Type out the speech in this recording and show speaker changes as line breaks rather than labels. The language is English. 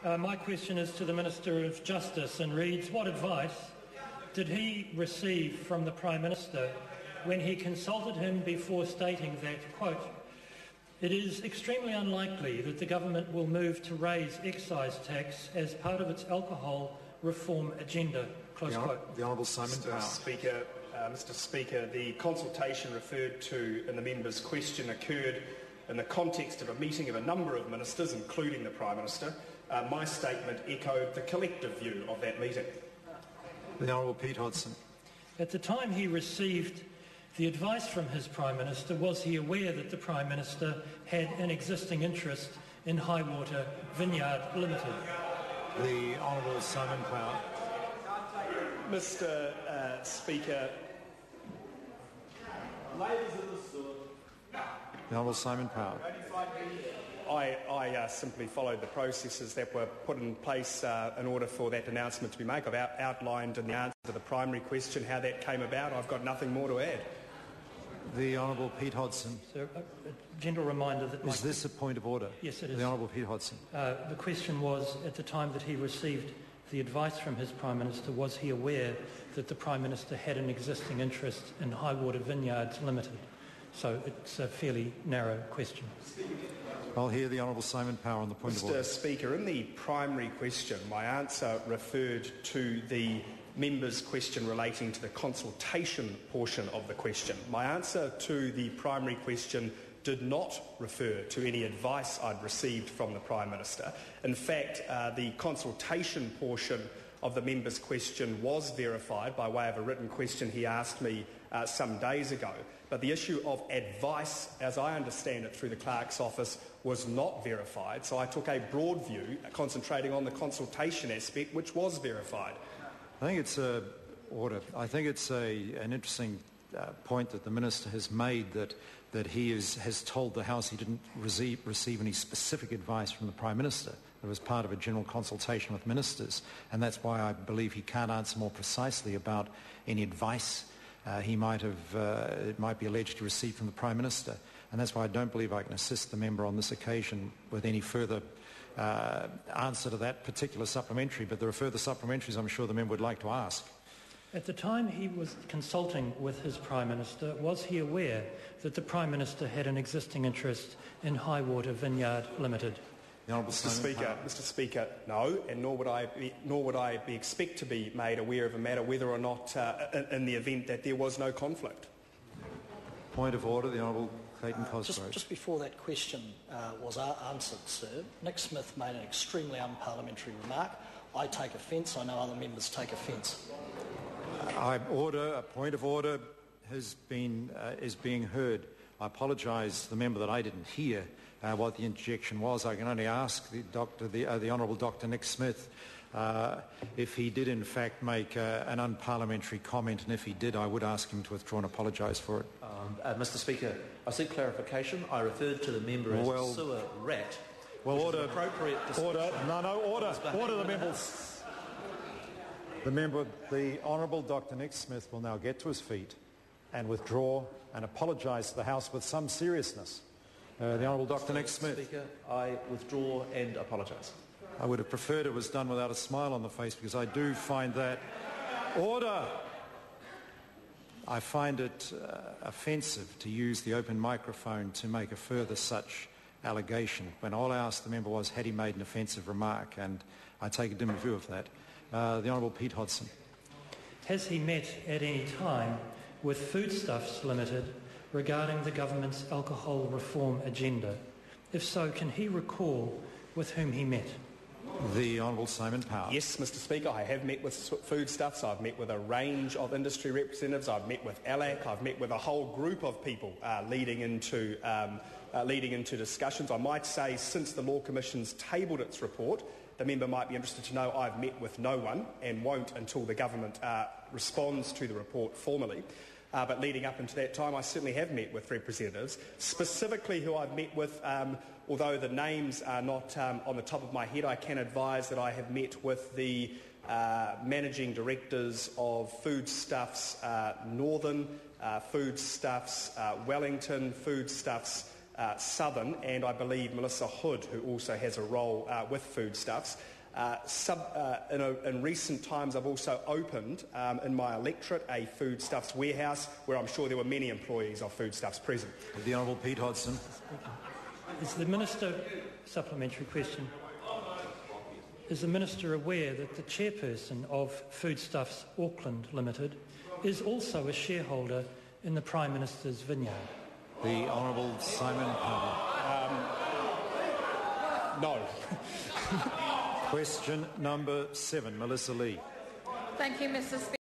My question is to the Minister of Justice and reads, what advice did he receive from the Prime Minister when he consulted him before stating that, quote, it is extremely unlikely that the government will move to raise excise tax as part of its alcohol reform agenda, close quote.
The Honourable Simon Power.
Mr. Speaker, the consultation referred to in the member's question occurred in the context of a meeting of a number of ministers, including the Prime Minister. My statement echoed the collective view of that meeting.
The Honourable Pete Hodgson.
At the time he received the advice from his Prime Minister, was he aware that the Prime Minister had an existing interest in Highwater Vineyard Limited?
The Honourable Simon Power.
Mr. Speaker,
The Honourable Simon Power.
I simply followed the processes that were put in place in order for that announcement to be made. I've outlined in the answer to the primary question how that came about. I've got nothing more to add.
The Honourable Pete Hodgson.
Sir, a gentle reminder that...
Is this a point of order?
Yes, it is.
The Honourable Pete Hodgson.
The question was, at the time that he received the advice from his Prime Minister, was he aware that the Prime Minister had an existing interest in Highwater Vineyards Limited? So it's a fairly narrow question.
I'll hear the Honourable Simon Power on the point of order.
Mr. Speaker, in the primary question, my answer referred to the member's question relating to the consultation portion of the question. My answer to the primary question did not refer to any advice I'd received from the Prime Minister. In fact, the consultation portion of the member's question was verified by way of a written question he asked me some days ago. But the issue of advice, as I understand it through the clerk's office, was not verified. So I took a broad view, concentrating on the consultation aspect, which was verified.
I think it's an interesting point that the Minister has made, that he has told the House he didn't receive any specific advice from the Prime Minister. It was part of a general consultation with ministers, and that's why I believe he can't answer more precisely about any advice it might be alleged to receive from the Prime Minister. And that's why I don't believe I can assist the member on this occasion with any further answer to that particular supplementary, but there are further supplementaries I'm sure the member would like to ask.
At the time he was consulting with his Prime Minister, was he aware that the Prime Minister had an existing interest in Highwater Vineyard Limited?
Mr. Speaker, no, and nor would I expect to be made aware of a matter whether or not, in the event that there was no conflict.
Point of order, the Honourable Clayton Cosgrove.
Just before that question was answered, sir, Nick Smith made an extremely unparliamentary remark. I take offence. I know other members take offence.
A point of order is being heard. I apologise to the member that I didn't hear what the interjection was. I can only ask the Honourable Dr. Nick Smith if he did in fact make an unparliamentary comment, and if he did, I would ask him to withdraw and apologise for it.
Mr. Speaker, I seek clarification. I referred to the member as a sewer rat.
Well, order.
Appropriate
Order. No, order. Order the members. The Honourable Dr. Nick Smith will now get to his feet and withdraw and apologise to the House with some seriousness. The Honourable Dr. Nick Smith.
Speaker, I withdraw and apologise.
I would have preferred it was done without a smile on the face, because I do find that... Order! I find it offensive to use the open microphone to make a further such allegation, when all I asked the member was, had he made an offensive remark, and I take a dim view of that. The Honourable Pete Hodgson.
Has he met at any time with Foodstuffs Limited regarding the government's alcohol reform agenda? If so, can he recall with whom he met?
The Honourable Simon Power.
Yes, Mr. Speaker, I have met with Foodstuffs. I've met with a range of industry representatives. I've met with ALAC. I've met with a whole group of people leading into discussions. I might say, since the Law Commission's tabled its report, the member might be interested to know I've met with no one, and won't until the government responds to the report formally. But leading up into that time, I certainly have met with representatives. Specifically who I've met with, although the names are not on the top of my head, I can advise that I have met with the managing directors of Foodstuffs Northern, Foodstuffs Wellington, Foodstuffs Southern, and I believe Melissa Hood, who also has a role with foodstuffs. In recent times, I've also opened in my electorate a foodstuffs warehouse where I'm sure there were many employees of foodstuffs present.
The Honourable Pete Hodgson.
Is the Minister, supplementary question, is the Minister aware that the chairperson of Foodstuffs Auckland Limited is also a shareholder in the Prime Minister's vineyard?
The Honourable Simon Powell.
No.
Question number 7, Melissa Lee.
Thank you, Mr. Speaker.